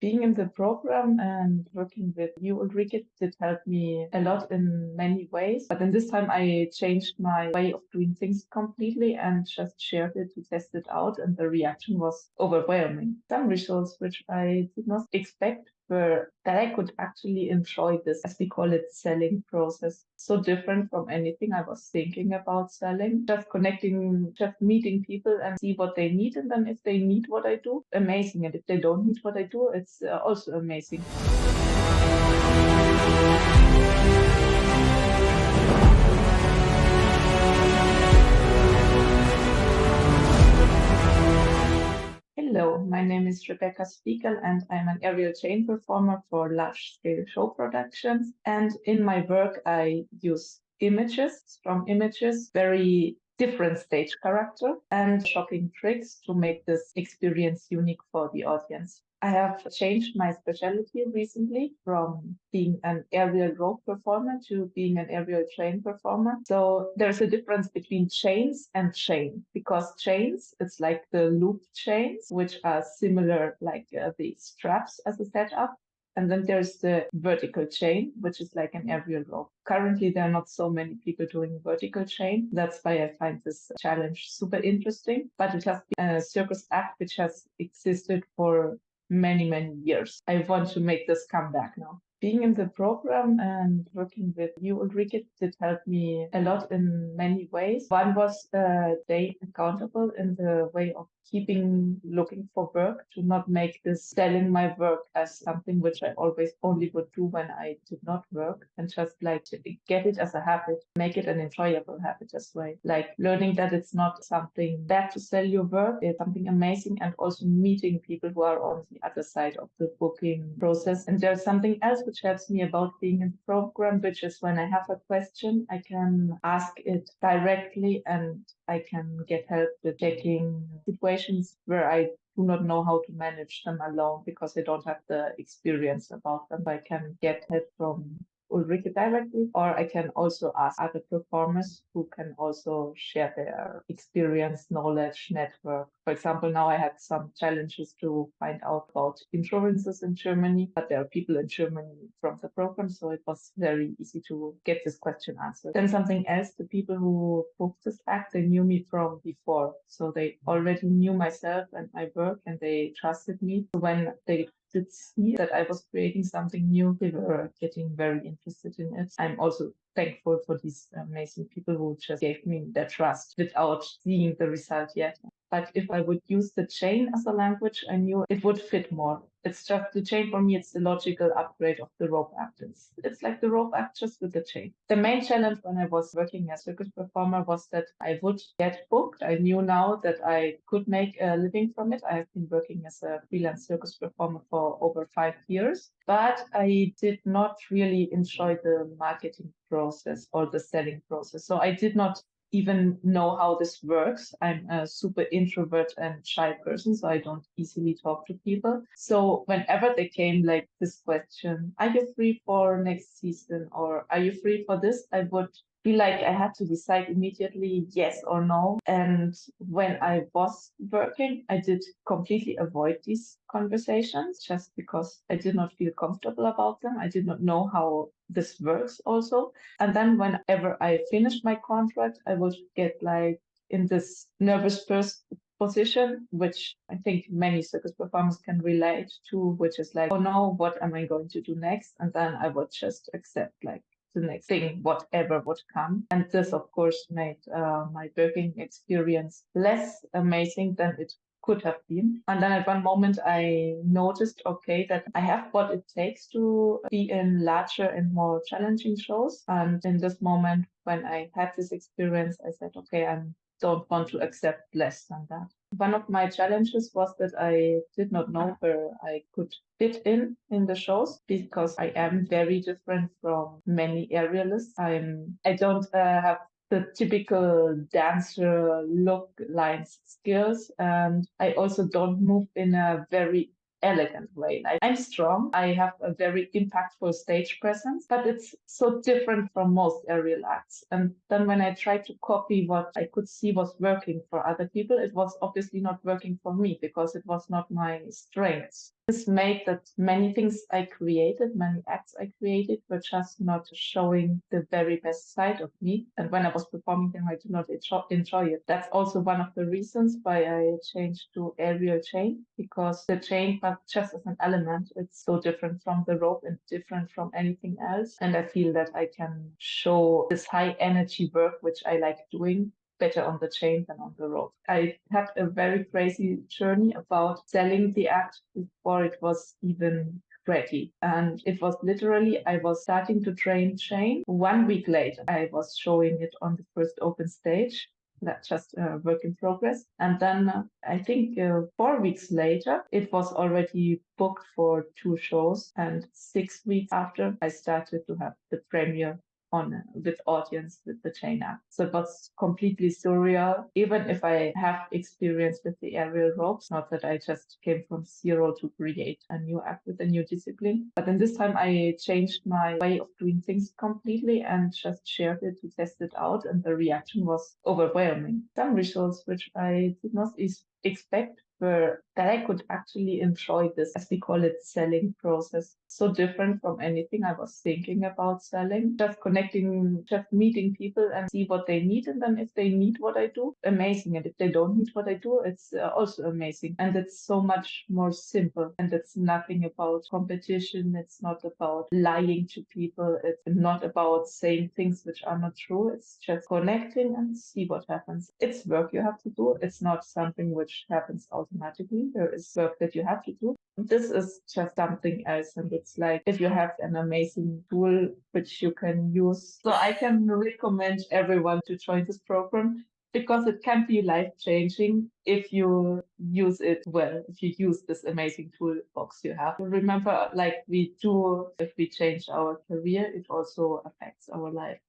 Being in the program and working with you, Ulrike, did help me a lot in many ways. But in this time, I changed my way of doing things completely and just shared it to test it out. And the reaction was overwhelming. Some results which I did not expect were that I could actually enjoy this, as we call it, selling process. So different from anything I was thinking about selling. Just connecting, just meeting people and see what they need. And then if they need what I do, amazing. And if they don't need what I do, it's also amazing. Hello, my name is Rebekka Spiegel and I'm an aerial chain performer for large-scale show productions. And in my work, I use images, strong images, very different stage character and shocking tricks to make this experience unique for the audience. I have changed my specialty recently from being an aerial rope performer to being an aerial chain performer. So there's a difference between chains and chain because chains, it's like the loop chains, which are similar like the straps as a setup. And then there's the vertical chain, which is like an aerial rope. Currently, there are not so many people doing vertical chain. That's why I find this challenge super interesting. But it has been a circus act which has existed for many, many years. I want to make this come back now. Being in the program and working with you, Ulrike, did help me a lot in many ways. One was stay accountable in the way of keeping looking for work, to not make this selling my work as something which I always only would do when I did not work, and just like to get it as a habit, make it an enjoyable habit as well. Like learning that it's not something bad to sell your work, it's something amazing, and also meeting people who are on the other side of the booking process. And there's something else which helps me about being in the program, which is when I have a question, I can ask it directly and I can get help with checking situations where I do not know how to manage them alone because I don't have the experience about them. I can get help from Ulrike directly, or I can also ask other performers who can also share their experience, knowledge, network. For example, now I had some challenges to find out about insurances in Germany, but there are people in Germany from the program, so it was very easy to get this question answered. Then something else, the people who booked this act, they knew me from before. So they already knew myself and my work and they trusted me. So when they did see that I was creating something new, they were getting very interested in it. I'm also thankful for these amazing people who just gave me their trust without seeing the result yet. But if I would use the chain as a language, I knew it would fit more. It's just the chain for me, it's the logical upgrade of the rope act. It's like the rope act just with the chain. The main challenge when I was working as a circus performer was that I would get booked. I knew now that I could make a living from it. I have been working as a freelance circus performer for over 5 years, but I did not really enjoy the marketing process or the selling process. So I did not even know how this works. I'm a super introvert and shy person, so I don't easily talk to people. So whenever they came like this question, are you free for next season or are you free for this? I would feel like I had to decide immediately yes or no. And when I was working, I did completely avoid these conversations just because I did not feel comfortable about them. I did not know how this works also. And then whenever I finished my contract, I would get like in this nervous position, which I think many circus performers can relate to, which is like, oh no, what am I going to do next? And then I would just accept like the next thing, whatever would come. And this, of course, made my working experience less amazing than it could have been. And then at one moment, I noticed, okay, that I have what it takes to be in larger and more challenging shows. And in this moment, when I had this experience, I said, okay, I don't want to accept less than that. One of my challenges was that I did not know where I could fit in the shows because I am very different from many aerialists. I don't have the typical dancer look, lines, skills, and I also don't move in a very elegant way. I'm strong. I have a very impactful stage presence, but it's so different from most aerial acts. And then when I tried to copy what I could see was working for other people, it was obviously not working for me because it was not my strengths. This made that many things I created, many acts I created, were just not showing the very best side of me. And when I was performing them, I did not enjoy it. That's also one of the reasons why I changed to aerial chain, because the chain, but just as an element, it's so different from the rope and different from anything else. And I feel that I can show this high energy work, which I like doing, better on the chain than on the rope. I had a very crazy journey about selling the act before it was even ready. And it was literally, I was starting to train chain. 1 week later, I was showing it on the first open stage. That's just a work in progress. And then I think 4 weeks later, it was already booked for 2 shows. And 6 weeks after, I started to have the premiere on with audience with the chain act. So it was completely surreal, even if I have experience with the aerial ropes, not that I just came from zero to create a new act with a new discipline. But then this time I changed my way of doing things completely and just shared it to test it out. And the reaction was overwhelming. Some results which I did not expect were that I could actually enjoy this, as we call it, selling process. So different from anything I was thinking about selling. Just connecting, just meeting people and see what they need. And then if they need what I do, amazing. And if they don't need what I do, it's also amazing. And it's so much more simple. And it's nothing about competition. It's not about lying to people. It's not about saying things which are not true. It's just connecting and see what happens. It's work you have to do. It's not something which happens automatically. There is work that you have to do. This is just something else. And it's like if you have an amazing tool which you can use. So I can recommend everyone to join this program because it can be life changing if you use it well, if you use this amazing toolbox you have. Remember, like we do, if we change our career, it also affects our life.